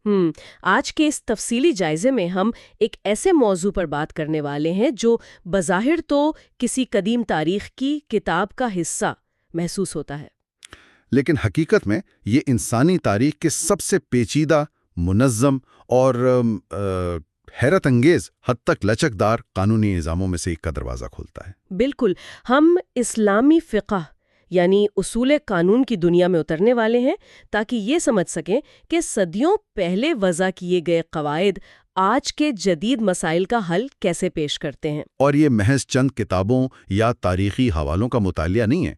آج کے اس تفصیلی جائزے میں ہم ایک ایسے موضوع پر بات کرنے والے ہیں جو بظاہر تو کسی قدیم تاریخ کی کتاب کا حصہ محسوس ہوتا ہے، لیکن حقیقت میں یہ انسانی تاریخ کے سب سے پیچیدہ، منظم اور حیرت انگیز حد تک لچکدار قانونی نظاموں میں سے ایک کا دروازہ کھولتا ہے۔ بالکل۔ ہم اسلامی فقہ یعنی اصول قانون کی دنیا میں اترنے والے ہیں تاکہ یہ سمجھ سکیں کہ صدیوں پہلے وضع کیے گئے قواعد آج کے جدید مسائل کا حل کیسے پیش کرتے ہیں۔ اور یہ محض چند کتابوں یا تاریخی حوالوں کا مطالعہ نہیں ہے،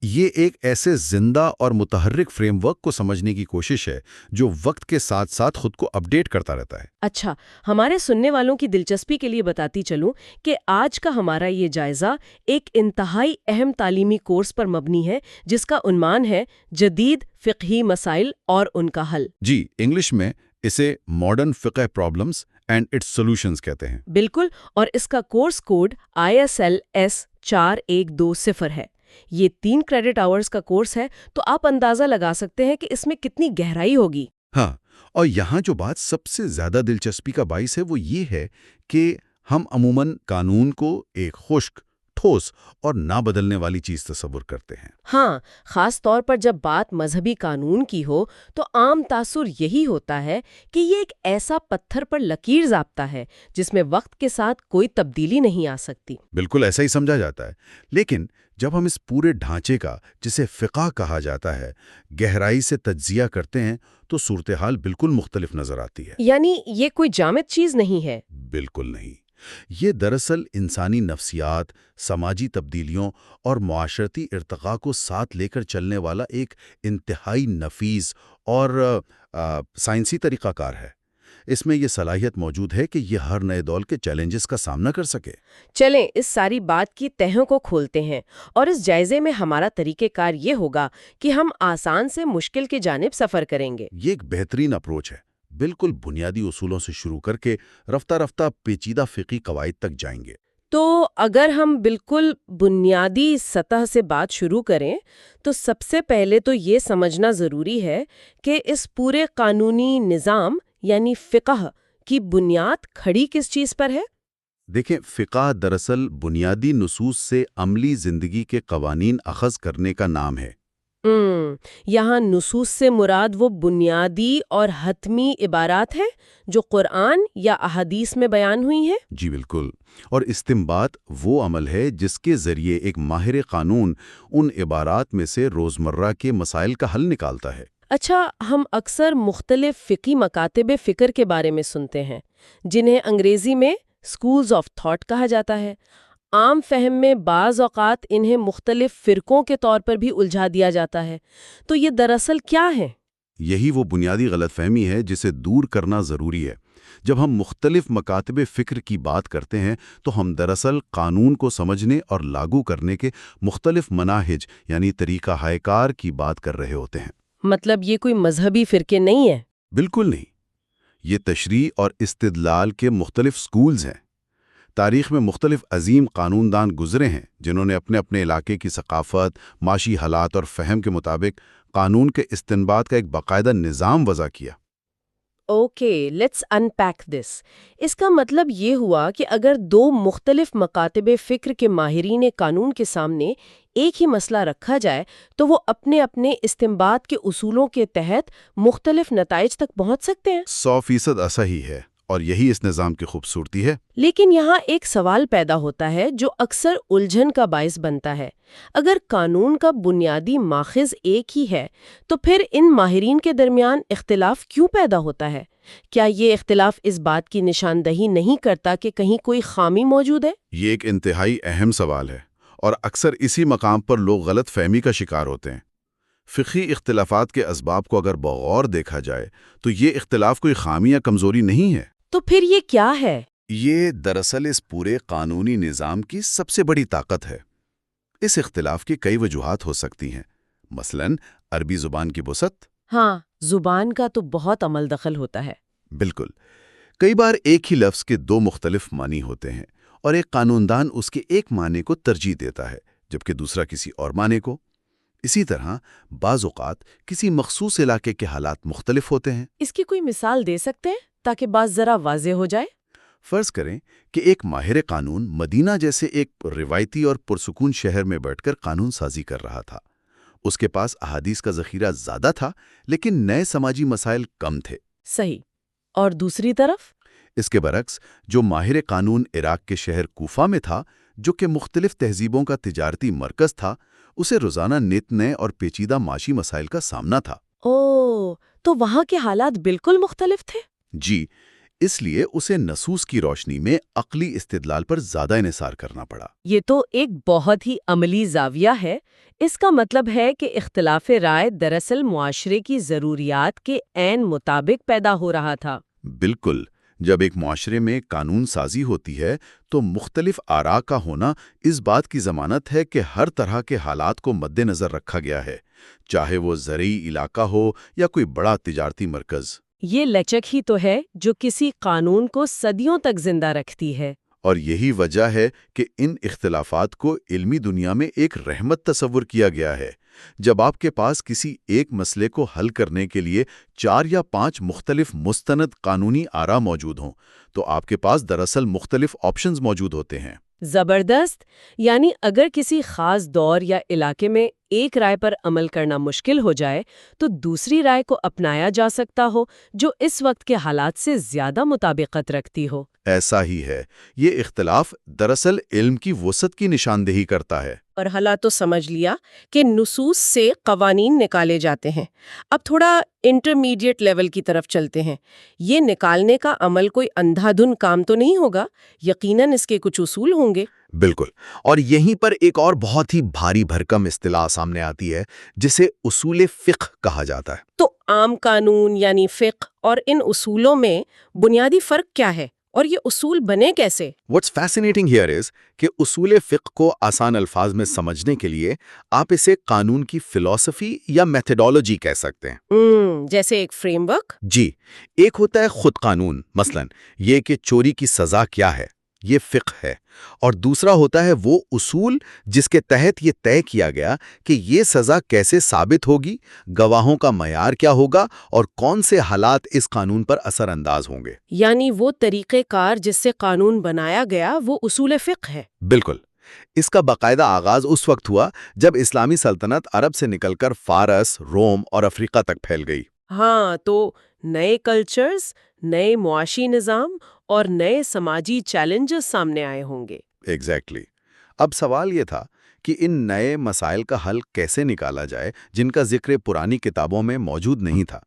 یہ ایک ایسے زندہ اور متحرک فریم ورک کو سمجھنے کی کوشش ہے جو وقت کے ساتھ ساتھ خود کو اپڈیٹ کرتا رہتا ہے۔ اچھا، ہمارے سننے والوں کی دلچسپی کے لیے بتاتی چلوں کہ آج کا ہمارا یہ جائزہ ایک انتہائی اہم تعلیمی کورس پر مبنی ہے جس کا عنوان ہے جدید فقہی مسائل اور ان کا حل۔ جی، انگلش میں اسے ماڈرن فقہ پرابلمز اینڈ اٹس سولوشنز کہتے ہیں۔ بالکل، اور اس کا کورس کوڈ ISLS 4120 ہے۔ یہ 3 کریڈٹ آورز کا کورس ہے، تو آپ اندازہ لگا سکتے ہیں کہ اس میں کتنی گہرائی ہوگی۔ ہاں، اور یہاں جو بات سب سے زیادہ دلچسپی کا باعث ہے وہ یہ ہے کہ ہم عموماً قانون کو ایک خشک، ٹھوس اور نہ بدلنے والی چیز تصور کرتے ہیں۔ ہاں، خاص طور پر جب بات مذہبی قانون کی ہو تو عام تاثر یہی ہوتا ہے کہ یہ ایک ایسا پتھر پر لکیر ضابطہ ہے جس میں وقت کے ساتھ کوئی تبدیلی نہیں آ سکتی۔ بالکل ایسا ہی سمجھا جاتا ہے، لیکن جب ہم اس پورے ڈھانچے کا، جسے فقہ کہا جاتا ہے، گہرائی سے تجزیہ کرتے ہیں تو صورتحال بالکل مختلف نظر آتی ہے۔ یعنی یہ کوئی جامد چیز نہیں ہے؟ بالکل نہیں، یہ دراصل انسانی نفسیات، سماجی تبدیلیوں اور معاشرتی ارتقاء کو ساتھ لے کر چلنے والا ایک انتہائی نفیس اور سائنسی طریقہ کار ہے۔ اس میں یہ صلاحیت موجود ہے کہ یہ ہر نئے دور کے چیلنجز کا سامنا کر سکے۔ چلیں اس ساری بات کی تہوں کو کھولتے ہیں، اور اس جائزے میں ہمارا طریقہ کار یہ ہوگا کہ ہم آسان سے مشکل کی جانب سفر کریں گے۔ یہ ایک بہترین اپروچ ہے، بالکل بنیادی اصولوں سے شروع کر کے رفتہ رفتہ پیچیدہ فقہی قواعد تک جائیں گے۔ تو اگر ہم بالکل بنیادی سطح سے بات شروع کریں تو سب سے پہلے تو یہ سمجھنا ضروری ہے کہ اس پورے قانونی نظام یعنی فقہ کی بنیاد کھڑی کس چیز پر ہے؟ دیکھیں، فقہ دراصل بنیادی نصوص سے عملی زندگی کے قوانین اخذ کرنے کا نام ہے۔ یہاں نصوص سے مراد وہ بنیادی اور حتمی عبارات ہیں جو قرآن یا احادیث میں بیان ہوئی ہیں؟ جی بالکل، اور استنباط وہ عمل ہے جس کے ذریعے ایک ماہر قانون ان عبارات میں سے روزمرہ کے مسائل کا حل نکالتا ہے۔ اچھا، ہم اکثر مختلف فقہی مکاتب فکر کے بارے میں سنتے ہیں جنہیں انگریزی میں اسکولز آف تھاٹ کہا جاتا ہے۔ عام فہم میں بعض اوقات انہیں مختلف فرقوں کے طور پر بھی الجھا دیا جاتا ہے، تو یہ دراصل کیا ہے؟ یہی وہ بنیادی غلط فہمی ہے جسے دور کرنا ضروری ہے۔ جب ہم مختلف مکاتب فکر کی بات کرتے ہیں تو ہم دراصل قانون کو سمجھنے اور لاگو کرنے کے مختلف مناہج یعنی طریقہ ہائے کار کی بات کر رہے ہوتے ہیں۔ مطلب یہ کوئی مذہبی فرقے نہیں ہے؟ بالکل نہیں، یہ تشریح اور استدلال کے مختلف سکولز ہیں۔ تاریخ میں مختلف عظیم قانون دان گزرے ہیں جنہوں نے اپنے اپنے علاقے کی ثقافت، معاشی حالات اور فہم کے مطابق قانون کے استنباط کا ایک باقاعدہ نظام وضع کیا۔ اوکے، لیٹس انپیک دس۔ اس کا مطلب یہ ہوا کہ اگر 2 مختلف مکاتب فکر کے ماہرین قانون کے سامنے ایک ہی مسئلہ رکھا جائے تو وہ اپنے اپنے استنباط کے اصولوں کے تحت مختلف نتائج تک پہنچ سکتے ہیں۔ 100% ایسا ہی ہے، اور یہی اس نظام کی خوبصورتی ہے۔ لیکن یہاں ایک سوال پیدا ہوتا ہے جو اکثر الجھن کا باعث بنتا ہے۔ اگر قانون کا بنیادی ماخذ ایک ہی ہے تو پھر ان ماہرین کے درمیان اختلاف کیوں پیدا ہوتا ہے؟ کیا یہ اختلاف اس بات کی نشاندہی نہیں کرتا کہ کہیں کوئی خامی موجود ہے؟ یہ ایک انتہائی اہم سوال ہے، اور اکثر اسی مقام پر لوگ غلط فہمی کا شکار ہوتے ہیں۔ فقہی اختلافات کے اسباب کو اگر بغور دیکھا جائے تو یہ اختلاف کوئی خامی یا کمزوری نہیں ہے۔ تو پھر یہ کیا ہے؟ یہ دراصل اس پورے قانونی نظام کی سب سے بڑی طاقت ہے۔ اس اختلاف کی کئی وجوہات ہو سکتی ہیں، مثلاً عربی زبان کی وسعت۔ ہاں، زبان کا تو بہت عمل دخل ہوتا ہے۔ بالکل، کئی بار ایک ہی لفظ کے 2 مختلف معنی ہوتے ہیں اور ایک قانون دان اس کے ایک معنی کو ترجیح دیتا ہے جبکہ دوسرا کسی اور معنی کو۔ اسی طرح بعض اوقات کسی مخصوص علاقے کے حالات مختلف ہوتے ہیں۔ اس کی کوئی مثال دے سکتے ہیں تاکہ بات ذرا واضح ہو جائے؟ فرض کریں کہ ایک ماہر قانون مدینہ جیسے ایک روایتی اور پرسکون شہر میں بیٹھ کر قانون سازی کر رہا تھا۔ اس کے پاس احادیث کا ذخیرہ زیادہ تھا، لیکن نئے سماجی مسائل کم تھے۔ صحیح۔ اور دوسری طرف؟ اس کے برعکس جو ماہر قانون عراق کے شہر کوفہ میں تھا، جو کہ مختلف تہذیبوں کا تجارتی مرکز تھا، اسے روزانہ نت نئے اور پیچیدہ معاشی مسائل کا سامنا تھا۔ تو وہاں کے حالات بالکل مختلف تھے؟ جی، اس لیے اسے نصوص کی روشنی میں عقلی استدلال پر زیادہ انحصار کرنا پڑا۔ یہ تو ایک بہت ہی عملی زاویہ ہے۔ اس کا مطلب ہے کہ اختلاف رائے دراصل معاشرے کی ضروریات کے عین مطابق پیدا ہو رہا تھا۔ بالکل، جب ایک معاشرے میں قانون سازی ہوتی ہے تو مختلف آراء کا ہونا اس بات کی ضمانت ہے کہ ہر طرح کے حالات کو مد نظر رکھا گیا ہے، چاہے وہ زرعی علاقہ ہو یا کوئی بڑا تجارتی مرکز۔ یہ لچک ہی تو ہے جو کسی قانون کو صدیوں تک زندہ رکھتی ہے۔ اور یہی وجہ ہے کہ ان اختلافات کو علمی دنیا میں ایک رحمت تصور کیا گیا ہے۔ جب آپ کے پاس کسی ایک مسئلے کو حل کرنے کے لیے 4 یا 5 مختلف مستند قانونی آراء موجود ہوں، تو آپ کے پاس دراصل مختلف آپشنز موجود ہوتے ہیں۔ زبردست! یعنی اگر کسی خاص دور یا علاقے میں ایک رائے پر عمل کرنا مشکل ہو جائے تو دوسری رائے کو اپنایا جا سکتا ہو جو اس وقت کے حالات سے زیادہ مطابقت رکھتی ہو۔ ایسا ہی ہے، یہ اختلاف دراصل علم کی وسعت کی نشاندہی کرتا ہے۔ اور حالات تو سمجھ لیا کہ نصوص سے قوانین نکالے جاتے ہیں۔ اب تھوڑا انٹرمیڈیٹ لیول کی طرف چلتے ہیں۔ یہ نکالنے کا عمل کوئی اندھا دھن کام تو نہیں ہوگا، یقیناً اس کے کچھ اصول ہوں گے۔ بالکل، اور یہیں پر ایک اور بہت ہی بھاری بھرکم اصطلاح سامنے آتی ہے جسے اصول فقہ کہا جاتا ہے۔ تو عام قانون یعنی فقہ اور ان اصولوں میں بنیادی فرق کیا ہے اور یہ اصول بنے کیسے؟ What's fascinating here is کہ اصول فقہ کو آسان الفاظ میں سمجھنے کے لیے آپ اسے قانون کی فلسفی یا میتھڈالوجی کہہ سکتے ہیں۔ جیسے ایک فریم ورک؟ جی، ایک ہوتا ہے خود قانون، مثلا یہ کہ چوری کی سزا کیا ہے، یہ فقہ ہے، اور دوسرا ہوتا ہے وہ اصول جس کے تحت یہ طے کیا گیا کہ یہ سزا کیسے ثابت ہوگی، گواہوں کا معیار کیا ہوگا اور کون سے حالات اس قانون پر اثر انداز ہوں گے۔ یعنی وہ طریقہ کار جس سے قانون بنایا گیا وہ اصول فقہ ہے۔ بالکل، اس کا باقاعدہ آغاز اس وقت ہوا جب اسلامی سلطنت عرب سے نکل کر فارس، روم اور افریقہ تک پھیل گئی۔ ہاں، تو نئے کلچرز، نئے معاشی نظام اور نئے سماجی چیلنجز سامنے آئے ہوں گے۔ ایگزیکٹلی۔ اب سوال یہ تھا کہ ان نئے مسائل کا حل کیسے نکالا جائے جن کا ذکر پرانی کتابوں میں موجود نہیں تھا۔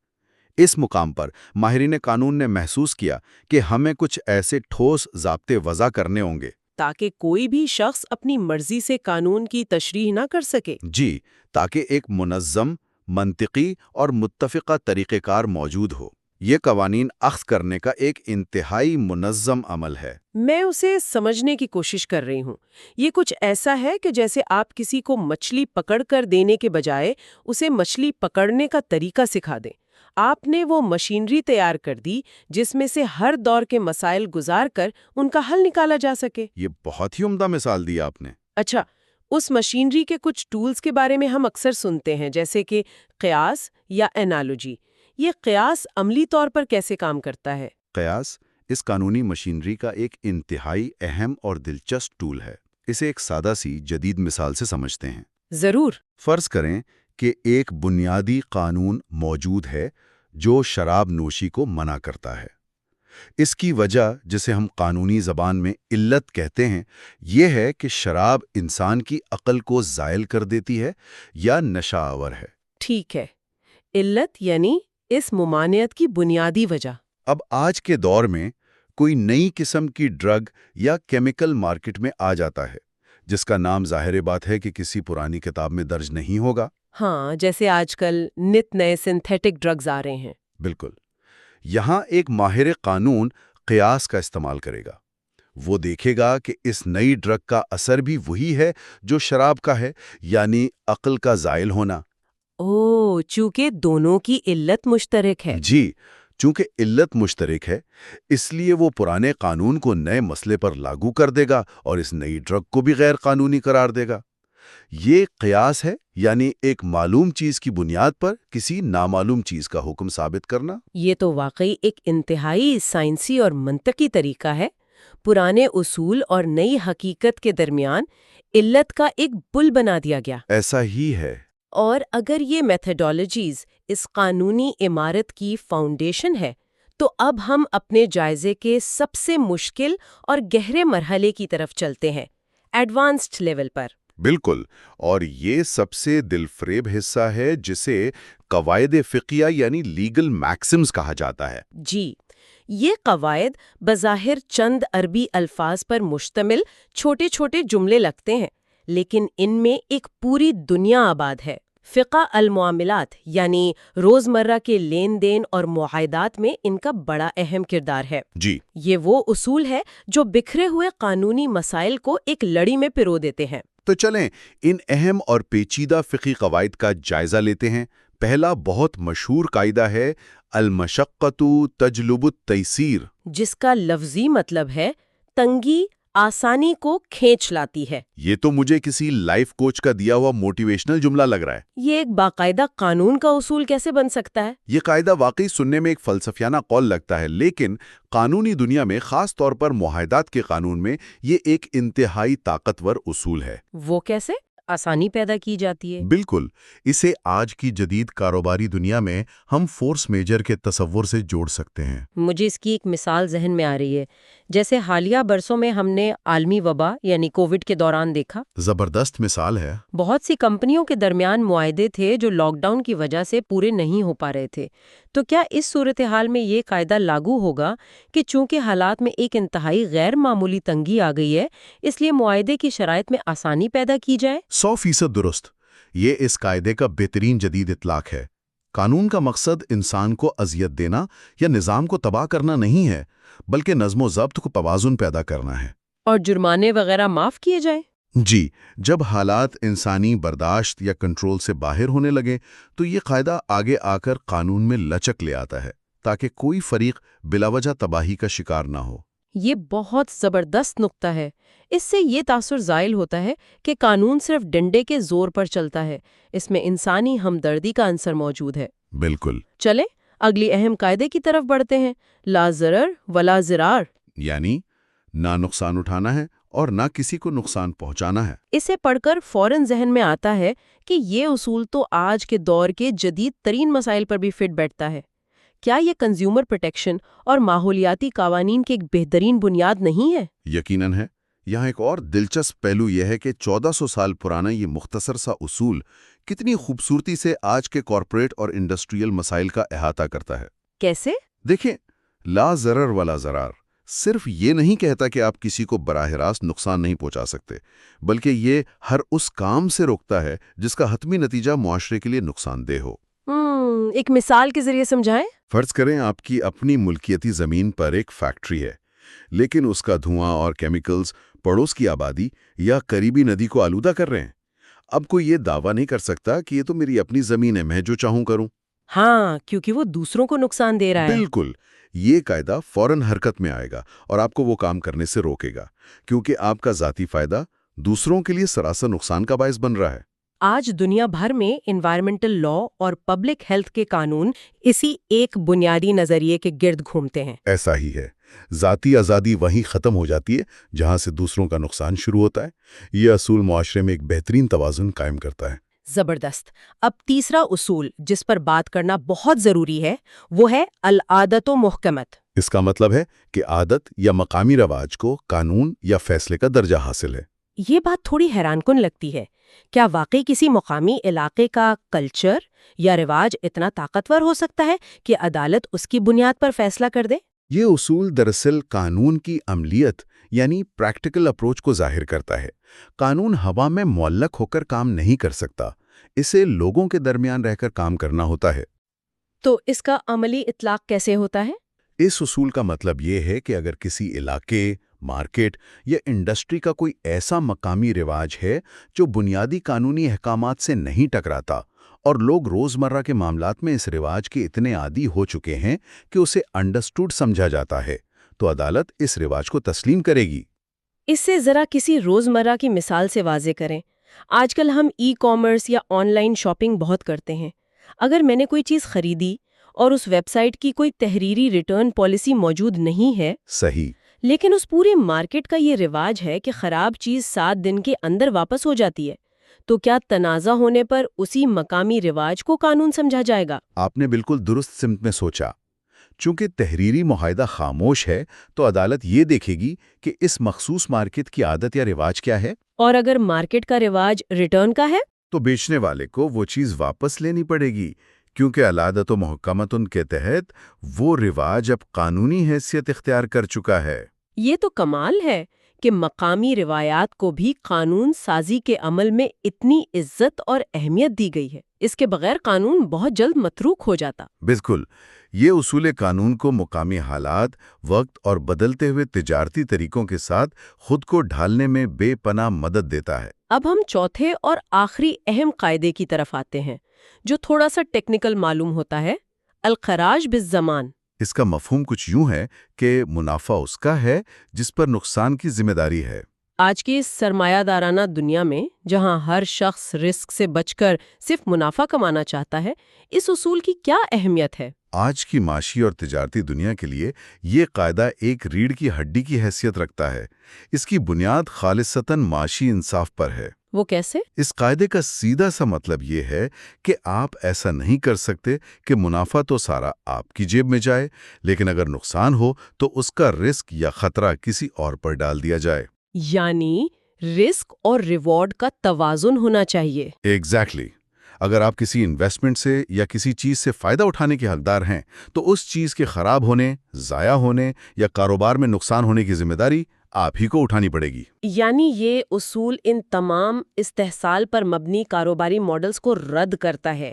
اس مقام پر ماہرین قانون نے محسوس کیا کہ ہمیں کچھ ایسے ٹھوس ضابطے وضع کرنے ہوں گے تاکہ کوئی بھی شخص اپنی مرضی سے قانون کی تشریح نہ کر سکے۔ جی، تاکہ ایک منظم، منطقی اور متفقہ طریقہ کار موجود ہو۔ یہ قوانین اخذ کرنے کا ایک انتہائی منظم عمل ہے۔ میں اسے سمجھنے کی کوشش کر رہی ہوں۔ یہ کچھ ایسا ہے کہ جیسے آپ کسی کو مچھلی پکڑ کر دینے کے بجائے اسے مچھلی پکڑنے کا طریقہ سکھا دیں۔ آپ نے وہ مشینری تیار کر دی جس میں سے ہر دور کے مسائل گزار کر ان کا حل نکالا جا سکے۔ یہ بہت ہی عمدہ مثال دی آپ نے۔ اچھا، اس مشینری کے کچھ ٹولز کے بارے میں ہم اکثر سنتے ہیں، جیسے کہ قیاس یا انالوجی۔ یہ قیاس عملی طور پر کیسے کام کرتا ہے؟ قیاس اس قانونی مشینری کا ایک انتہائی اہم اور دلچسپ ٹول ہے۔ اسے ایک سادہ سی جدید مثال سے سمجھتے ہیں۔ ضرور۔ فرض کریں کہ ایک بنیادی قانون موجود ہے جو شراب نوشی کو منع کرتا ہے۔ اس کی وجہ، جسے ہم قانونی زبان میں علت کہتے ہیں، یہ ہے کہ شراب انسان کی عقل کو زائل کر دیتی ہے یا نشہ آور ہے۔ ٹھیک ہے، علت یعنی اس ممانعت کی بنیادی وجہ۔ اب آج کے دور میں کوئی نئی قسم کی ڈرگ یا کیمیکل مارکیٹ میں آ جاتا ہے جس کا نام ظاہر بات ہے کہ کسی پرانی کتاب میں درج نہیں ہوگا۔ ہاں، جیسے آج کل نت نئے سنتھیٹک ڈرگز آ رہے ہیں۔ بالکل۔ یہاں ایک ماہر قانون قیاس کا استعمال کرے گا۔ وہ دیکھے گا کہ اس نئی ڈرگ کا اثر بھی وہی ہے جو شراب کا ہے، یعنی عقل کا زائل ہونا۔ چونکہ دونوں کی علت مشترک ہے۔ جی، چونکہ علت مشترک ہے، اس لیے وہ پرانے قانون کو نئے مسئلے پر لاگو کر دے گا اور اس نئی ڈرگ کو بھی غیر قانونی قرار دے گا۔ یہ قیاس ہے، یعنی ایک معلوم چیز کی بنیاد پر کسی نامعلوم چیز کا حکم ثابت کرنا۔ یہ تو واقعی ایک انتہائی سائنسی اور منطقی طریقہ ہے۔ پرانے اصول اور نئی حقیقت کے درمیان علت کا ایک پل بنا دیا گیا۔ ایسا ہی ہے۔ اور اگر یہ میتھڈالوجیز اس قانونی عمارت کی فاؤنڈیشن ہے، تو اب ہم اپنے جائزے کے سب سے مشکل اور گہرے مرحلے کی طرف چلتے ہیں، ایڈوانسڈ لیول پر۔ بالکل، اور یہ سب سے دل فریب حصہ ہے جسے قواعد فقہیہ یعنی لیگل میکسمز کہا جاتا ہے۔ جی، یہ قواعد بظاہر چند عربی الفاظ پر مشتمل چھوٹے چھوٹے جملے لگتے ہیں، لیکن ان میں ایک پوری دنیا آباد ہے۔ فقہ المعاملات یعنی روزمرہ کے لین دین اور معاہدات میں ان کا بڑا اہم کردار ہے۔ جی، یہ وہ اصول ہے جو بکھرے ہوئے قانونی مسائل کو ایک لڑی میں پرو دیتے ہیں۔ تو چلیں ان اہم اور پیچیدہ فقہی قواعد کا جائزہ لیتے ہیں۔ پہلا بہت مشہور قاعدہ ہے المشقۃ تجلب التیسیر، جس کا لفظی مطلب ہے تنگی آسانی کو کھینچ لاتی ہے۔ یہ تو مجھے کسی لائف کوچ کا دیا ہوا موٹیویشنل جملہ لگ رہا ہے۔ یہ ایک باقاعدہ قانون کا اصول کیسے بن سکتا ہے؟ یہ قاعدہ واقعی سننے میں ایک فلسفیانہ قول لگتا ہے، لیکن قانونی دنیا میں خاص طور پر معاہدات کے قانون میں یہ ایک انتہائی طاقتور اصول ہے۔ وہ کیسے آسانی پیدا کی جاتی ہے؟ بالکل، اسے آج کی جدید کاروباری دنیا میں ہم فورس میجر کے تصور سے جوڑ سکتے ہیں۔ مجھے اس کی ایک مثال ذہن میں آ رہی ہے، جیسے حالیہ برسوں میں ہم نے عالمی وبا یعنی کووڈ کے دوران دیکھا۔ زبردست مثال ہے۔ بہت سی کمپنیوں کے درمیان معاہدے تھے جو لاک ڈاؤن کی وجہ سے پورے نہیں ہو پا رہے تھے۔ تو کیا اس صورتحال میں یہ قاعدہ لاگو ہوگا کہ چونکہ حالات میں ایک انتہائی غیر معمولی تنگی آ گئی ہے، اس لیے معاہدے کی شرائط میں آسانی پیدا کی جائے؟ 100% درست۔ یہ اس قاعدے کا بہترین جدید اطلاق ہے۔ قانون کا مقصد انسان کو اذیت دینا یا نظام کو تباہ کرنا نہیں ہے، بلکہ نظم و ضبط کو توازن پیدا کرنا ہے۔ اور جرمانے وغیرہ معاف کیے جائیں؟ جی، جب حالات انسانی برداشت یا کنٹرول سے باہر ہونے لگے تو یہ قاعدہ آگے آ کر قانون میں لچک لے آتا ہے تاکہ کوئی فریق بلا وجہ تباہی کا شکار نہ ہو۔ یہ بہت زبردست نقطہ ہے۔ اس سے یہ تاثر زائل ہوتا ہے کہ قانون صرف ڈنڈے کے زور پر چلتا ہے، اس میں انسانی ہمدردی کا عنصر موجود ہے۔ بالکل۔ چلیں اگلی اہم قاعدے کی طرف بڑھتے ہیں، لا ضرر ولا ضرار، یعنی نہ نقصان اٹھانا ہے اور نہ کسی کو نقصان پہنچانا ہے۔ اسے پڑھ کر فوراً ذہن میں آتا ہے کہ یہ اصول تو آج کے دور کے جدید ترین مسائل پر بھی فٹ بیٹھتا ہے۔ کیا یہ کنزیومر پروٹیکشن اور ماحولیاتی قوانین کی ایک بہترین بنیاد نہیں ہے؟ یقیناً ہے۔ یہاں ایک اور دلچسپ پہلو یہ ہے کہ 1400 سال پرانا یہ مختصر سا اصول کتنی خوبصورتی سے آج کے کارپوریٹ اور انڈسٹریل مسائل کا احاطہ کرتا ہے۔ کیسے؟ دیکھیں، لا ضرر ولا ضرار صرف یہ نہیں کہتا کہ آپ کسی کو براہ راست نقصان نہیں پہنچا سکتے، بلکہ یہ ہر اس کام سے روکتا ہے جس کا حتمی نتیجہ معاشرے کے لیے نقصان دہ ہو۔ ایک مثال کے ذریعے سمجھائیں۔ فرض کریں آپ کی اپنی ملکیتی زمین پر ایک فیکٹری ہے، لیکن اس کا دھواں اور کیمیکلز پڑوس کی آبادی یا قریبی ندی کو آلودہ کر رہے ہیں۔ اب کوئی یہ دعویٰ نہیں کر سکتا کہ یہ تو میری اپنی زمین ہے، میں جو چاہوں کروں۔ ہاں، کیونکہ وہ دوسروں کو نقصان دے رہا ہے۔ بالکل، یہ قاعدہ فوراً حرکت میں آئے گا اور آپ کو وہ کام کرنے سے روکے گا، کیونکہ آپ کا ذاتی فائدہ دوسروں کے لیے سراسر نقصان کا باعث بن رہا ہے۔ آج دنیا بھر میں انوائرمنٹل لا اور پبلک ہیلتھ کے قانون اسی ایک بنیادی نظریے کے گرد گھومتے ہیں۔ ایسا ہی ہے، ذاتی آزادی وہیں ختم ہو جاتی ہے جہاں سے دوسروں کا نقصان شروع ہوتا ہے۔ یہ اصول معاشرے میں ایک بہترین توازن قائم کرتا ہے۔ زبردست۔ اب تیسرا اصول جس پر بات کرنا بہت ضروری ہے وہ ہے العادت و محکمت۔ اس کا مطلب ہے کہ عادت یا مقامی رواج کو قانون یا فیصلے کا درجہ حاصل ہے۔ یہ بات تھوڑی حیران کن لگتی ہے۔ کیا واقعی کسی مقامی علاقے کا کلچر یا رواج اتنا طاقتور ہو سکتا ہے کہ عدالت اس کی بنیاد پر فیصلہ کر دے؟ یہ اصول دراصل قانون کی عملیت یعنی پریکٹیکل اپروچ کو ظاہر کرتا ہے۔ قانون ہوا میں معلق ہو کر کام نہیں کر سکتا، اسے لوگوں کے درمیان رہ کر کام کرنا ہوتا ہے۔ تو اس کا عملی اطلاق کیسے ہوتا ہے؟ اس اصول کا مطلب یہ ہے کہ اگر کسی علاقے، مارکیٹ یا انڈسٹری کا کوئی ایسا مقامی رواج ہے جو بنیادی قانونی احکامات سے نہیں ٹکراتا اور لوگ روزمرہ کے معاملات میں اس رواج کے اتنے عادی ہو چکے ہیں کہ اسے انڈرسٹوڈ سمجھا جاتا ہے، تو عدالت اس رواج کو تسلیم کرے گی۔ اس سے ذرا کسی روزمرہ کی مثال سے واضح کریں۔ آج کل ہم ای کامرس یا آن لائن شاپنگ بہت کرتے ہیں۔ اگر میں نے کوئی چیز خریدی اور اس ویب سائٹ کی کوئی تحریری ریٹرن پالیسی موجود نہیں ہے، صحیح۔ لیکن اس پورے مارکیٹ کا یہ رواج ہے کہ خراب چیز 7 دن کے اندر واپس ہو جاتی ہے، تو کیا تنازع ہونے پر اسی مقامی رواج کو قانون سمجھا جائے گا؟ آپ نے بالکل درست سمت میں سوچا۔ چونکہ تحریری معاہدہ خاموش ہے تو عدالت یہ دیکھے گی کہ اس مخصوص مارکیٹ کی عادت یا رواج کیا ہے۔ اور اگر مارکیٹ کا رواج ریٹرن کا ہے تو بیچنے والے کو وہ چیز واپس لینی پڑے گی، کیونکہ علادت و محکمتن کے تحت وہ رواج اب قانونی حیثیت اختیار کر چکا ہے۔ یہ تو کمال ہے کہ مقامی روایات کو بھی قانون سازی کے عمل میں اتنی عزت اور اہمیت دی گئی ہے۔ اس کے بغیر قانون بہت جلد متروک ہو جاتا۔ بالکل، یہ اصول قانون کو مقامی حالات، وقت اور بدلتے ہوئے تجارتی طریقوں کے ساتھ خود کو ڈھالنے میں بے پناہ مدد دیتا ہے۔ اب ہم چوتھے اور آخری اہم قاعدے کی طرف آتے ہیں، جو تھوڑا سا ٹیکنیکل معلوم ہوتا ہے، الخراج بالضمان۔ اس کا مفہوم کچھ یوں ہے کہ منافع اس کا ہے جس پر نقصان کی ذمہ داری ہے۔ آج کی اس سرمایہ دارانہ دنیا میں، جہاں ہر شخص رسک سے بچ کر صرف منافع کمانا چاہتا ہے، اس اصول کی کیا اہمیت ہے؟ آج کی معاشی اور تجارتی دنیا کے لیے یہ قاعدہ ایک ریڑھ کی ہڈی کی حیثیت رکھتا ہے۔ اس کی بنیاد خالصتاً معاشی انصاف پر ہے۔ وہ کیسے؟ اس قاعدے کا سیدھا سا مطلب یہ ہے کہ آپ ایسا نہیں کر سکتے کہ منافع تو سارا آپ کی جیب میں جائے، لیکن اگر نقصان ہو تو اس کا رسک یا خطرہ کسی اور پر ڈال دیا جائے۔ یعنی رسک اور ریوارڈ کا توازن ہونا چاہیے۔ ایگزیکٹلی۔ اگر آپ کسی انویسٹمنٹ سے یا کسی چیز سے فائدہ اٹھانے کے حقدار ہیں تو اس چیز کے خراب ہونے، ضائع ہونے یا کاروبار میں نقصان ہونے کی ذمہ داری آپ ہی کو اٹھانی پڑے گی۔ یعنی یہ اصول ان تمام استحصال پر مبنی کاروباری ماڈلز کو رد کرتا ہے،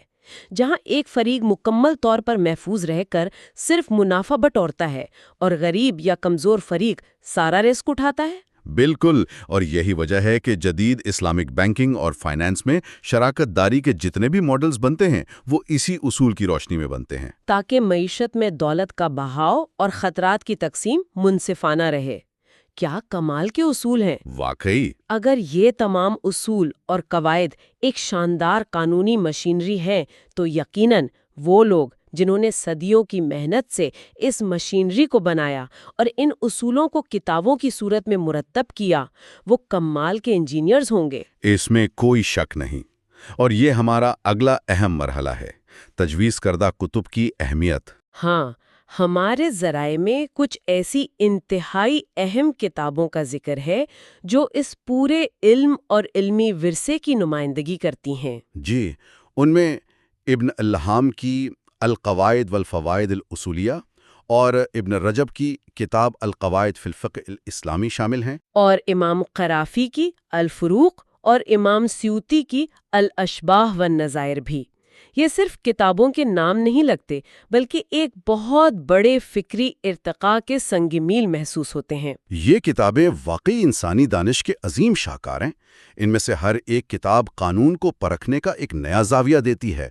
جہاں ایک فریق مکمل طور پر محفوظ رہ کر صرف منافع بٹورتا ہے اور غریب یا کمزور فریق سارا رسک اٹھاتا ہے۔ بالکل، اور یہی وجہ ہے کہ جدید اسلامک بینکنگ اور فائنانس میں شراکت داری کے جتنے بھی ماڈلز بنتے ہیں وہ اسی اصول کی روشنی میں بنتے ہیں، تاکہ معیشت میں دولت کا بہاؤ اور خطرات کی تقسیم منصفانہ رہے۔ کیا کمال کے اصول ہیں! واقعی۔ اگر یہ تمام اصول اور قواعد ایک شاندار قانونی مشینری ہیں تو یقیناً وہ لوگ جنہوں نے صدیوں کی محنت سے اس مشینری کو بنایا اور ان اصولوں کو کتابوں کی صورت میں مرتب کیا، وہ کمال کے انجینئرز ہوں گے۔ اس میں کوئی شک نہیں۔ اور یہ ہمارا اگلا اہم مرحلہ ہے، تجویز کردہ کتب کی اہمیت۔ ہاں، ہمارے ذرائع میں کچھ ایسی انتہائی اہم کتابوں کا ذکر ہے جو اس پورے علم اور علمی ورثے کی نمائندگی کرتی ہیں۔ جی، ان میں ابن الہام کی القواعد والفوائد الاصولیہ اور ابن رجب کی کتاب القواعد فی الفقہ الاسلامی شامل ہیں، اور امام قرافی کی الفروق اور امام سیوطی کی الاشباہ والنظائر بھی۔ یہ صرف کتابوں کے نام نہیں لگتے، بلکہ ایک بہت بڑے فکری ارتقاء کے سنگ میل محسوس ہوتے ہیں۔ یہ کتابیں واقعی انسانی دانش کے عظیم شاہکار ہیں۔ ان میں سے ہر ایک کتاب قانون کو پرکھنے کا ایک نیا زاویہ دیتی ہے۔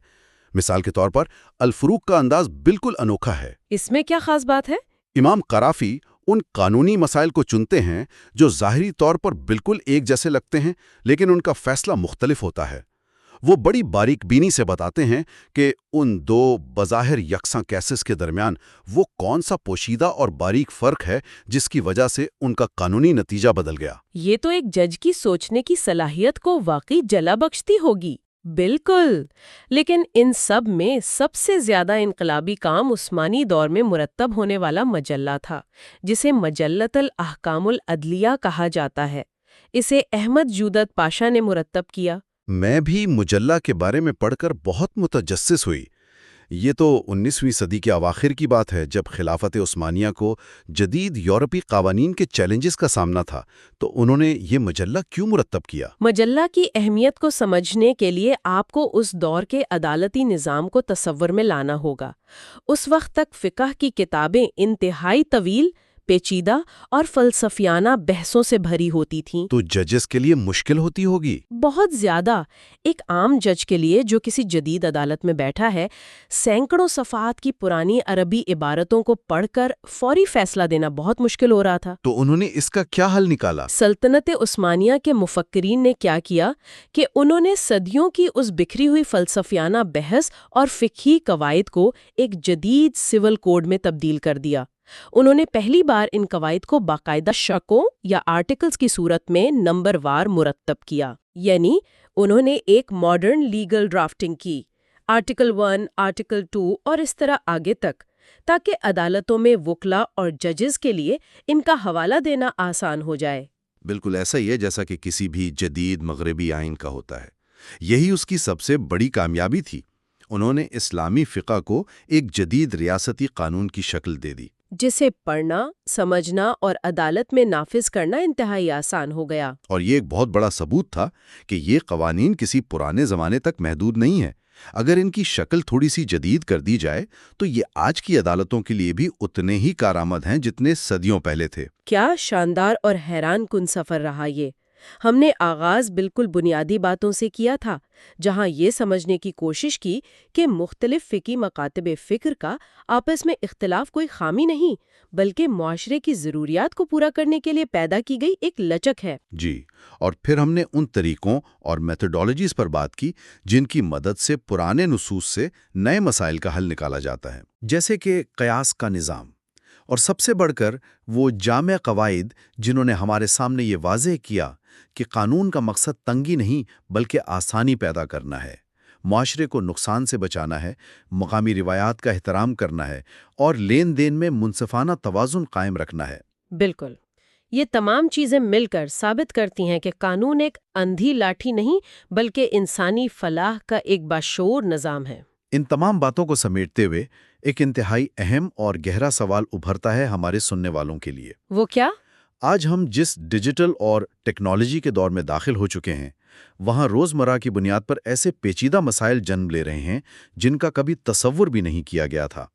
مثال کے طور پر الفروق کا انداز بالکل انوکھا ہے۔ اس میں کیا خاص بات ہے؟ امام قرافی ان قانونی مسائل کو چنتے ہیں جو ظاہری طور پر بالکل ایک جیسے لگتے ہیں، لیکن ان کا فیصلہ مختلف ہوتا ہے۔ وہ بڑی باریک بینی سے بتاتے ہیں کہ ان دو بظاہر یکساں کیسز کے درمیان وہ کون سا پوشیدہ اور باریک فرق ہے جس کی وجہ سے ان کا قانونی نتیجہ بدل گیا۔ یہ تو ایک جج کی سوچنے کی صلاحیت کو واقعی جلا بخشتی ہوگی۔ بالکل، لیکن ان سب میں سب سے زیادہ انقلابی کام عثمانی دور میں مرتب ہونے والا مجلہ تھا، جسے مجلۃ الاحکام العدلیہ کہا جاتا ہے۔ اسے احمد جودت پاشا نے مرتب کیا۔ میں بھی مجلہ کے بارے میں پڑھ کر بہت متجسس ہوئی۔ یہ تو 19ویں صدی کے اواخر کی بات ہے، جب خلافت عثمانیہ کو جدید یورپی قوانین کے چیلنجز کا سامنا تھا، تو انہوں نے یہ مجلہ کیوں مرتب کیا؟ مجلہ کی اہمیت کو سمجھنے کے لیے آپ کو اس دور کے عدالتی نظام کو تصور میں لانا ہوگا۔ اس وقت تک فقہ کی کتابیں انتہائی طویل، پیچیدہ اور فلسفیانہ بحثوں سے بھری ہوتی تھیں۔ تو ججز کے لیے مشکل ہوتی ہوگی؟ بہت زیادہ۔ ایک عام جج کے لیے جو کسی جدید عدالت میں بیٹھا ہے، سینکڑوں صفحات کی پرانی عربی عبارتوں کو پڑھ کر فوری فیصلہ دینا بہت مشکل ہو رہا تھا۔ تو انہوں نے اس کا کیا حل نکالا؟ سلطنت عثمانیہ کے مفکرین نے کیا کیا کہ انہوں نے صدیوں کی اس بکھری ہوئی فلسفیانہ بحث اور فقہی قواعد کو ایک جدید سول کوڈ میں تبدیل کر دیا۔ انہوں نے پہلی بار ان قواعد کو باقاعدہ شقوں یا آرٹیکلز کی صورت میں نمبر وار مرتب کیا، یعنی انہوں نے ایک ماڈرن لیگل ڈرافٹنگ کی، آرٹیکل 1، آرٹیکل 2 اور اس طرح آگے تک، تاکہ عدالتوں میں وکلا اور ججز کے لیے ان کا حوالہ دینا آسان ہو جائے۔ بالکل ایسا ہی ہے جیسا کہ کسی بھی جدید مغربی آئین کا ہوتا ہے۔ یہی اس کی سب سے بڑی کامیابی تھی۔ انہوں نے اسلامی فقہ کو ایک جدید ریاستی قانون کی شکل دے دی، جسے پڑھنا، سمجھنا اور عدالت میں نافذ کرنا انتہائی آسان ہو گیا۔ اور یہ ایک بہت بڑا ثبوت تھا کہ یہ قوانین کسی پرانے زمانے تک محدود نہیں ہیں۔ اگر ان کی شکل تھوڑی سی جدید کر دی جائے تو یہ آج کی عدالتوں کے لیے بھی اتنے ہی کارآمد ہیں جتنے صدیوں پہلے تھے۔ کیا شاندار اور حیران کن سفر رہا یہ۔ ہم نے آغاز بالکل بنیادی باتوں سے کیا تھا، جہاں یہ سمجھنے کی کوشش کی کہ مختلف فقہی مکاتب فکر کا آپس میں اختلاف کوئی خامی نہیں، بلکہ معاشرے کی ضروریات کو پورا کرنے کے لیے پیدا کی گئی ایک لچک ہے۔ جی، اور پھر ہم نے ان طریقوں اور میتھڈالوجیز پر بات کی جن کی مدد سے پرانے نصوص سے نئے مسائل کا حل نکالا جاتا ہے، جیسے کہ قیاس کا نظام، اور سب سے بڑھ کر وہ جامع قواعد جنہوں نے ہمارے سامنے یہ واضح کیا کہ قانون کا مقصد تنگی نہیں بلکہ آسانی پیدا کرنا ہے، معاشرے کو نقصان سے بچانا ہے، مقامی روایات کا احترام کرنا ہے اور لین دین میں منصفانہ توازن قائم رکھنا ہے۔ بالکل، یہ تمام چیزیں مل کر ثابت کرتی ہیں کہ قانون ایک اندھی لاٹھی نہیں بلکہ انسانی فلاح کا ایک باشعور نظام ہے۔ ان تمام باتوں کو سمیٹتے ہوئے ایک انتہائی اہم اور گہرا سوال ابھرتا ہے ہمارے سننے والوں کے لیے۔ وہ کیا؟ آج ہم جس ڈیجیٹل اور ٹیکنالوجی کے دور میں داخل ہو چکے ہیں، وہاں روزمرہ کی بنیاد پر ایسے پیچیدہ مسائل جنم لے رہے ہیں جن کا کبھی تصور بھی نہیں کیا گیا تھا،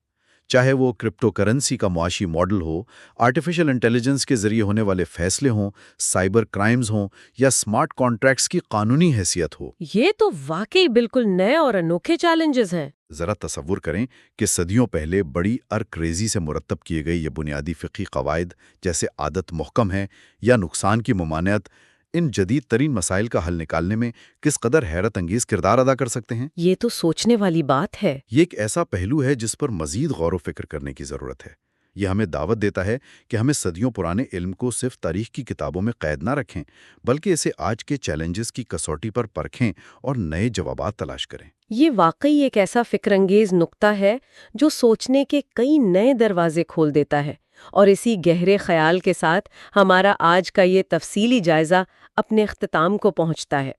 چاہے وہ کرپٹو کرنسی کا معاشی ماڈل ہو، آرٹیفیشل انٹیلیجنس کے ذریعے ہونے والے فیصلے ہوں، سائبر کرائمز ہوں یا سمارٹ کانٹریکٹس کی قانونی حیثیت ہو۔ یہ تو واقعی بالکل نئے اور انوکھے چیلنجز ہیں۔ ذرا تصور کریں کہ صدیوں پہلے بڑی ارکریزی سے مرتب کیے گئے یہ بنیادی فقہی قواعد جیسے عادت محکم ہے یا نقصان کی ممانعت ان جدید ترین مسائل کا حل نکالنے میں کس قدر حیرت انگیز کردار ادا کر سکتے ہیں۔ یہ تو سوچنے والی بات ہے۔ یہ ایک ایسا پہلو ہے جس پر مزید غور و فکر کرنے کی ضرورت ہے۔ یہ ہمیں دعوت دیتا ہے کہ ہمیں صدیوں پرانے علم کو صرف تاریخ کی کتابوں میں قید نہ رکھیں بلکہ اسے آج کے چیلنجز کی کسوٹی پر پرکھیں اور نئے جوابات تلاش کریں۔ یہ واقعی ایک ایسا فکر انگیز نقطہ ہے جو سوچنے کے کئی نئے دروازے کھول دیتا ہے، اور اسی گہرے خیال کے ساتھ ہمارا آج کا یہ تفصیلی جائزہ اپنے اختتام کو پہنچتا ہے۔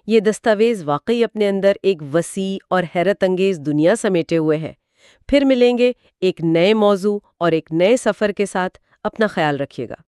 یہ دستاویز واقعی اپنے اندر ایک وسیع اور حیرت انگیز دنیا سمیٹے ہوئے ہے۔ پھر ملیں گے ایک نئے موضوع اور ایک نئے سفر کے ساتھ۔ اپنا خیال رکھیے گا۔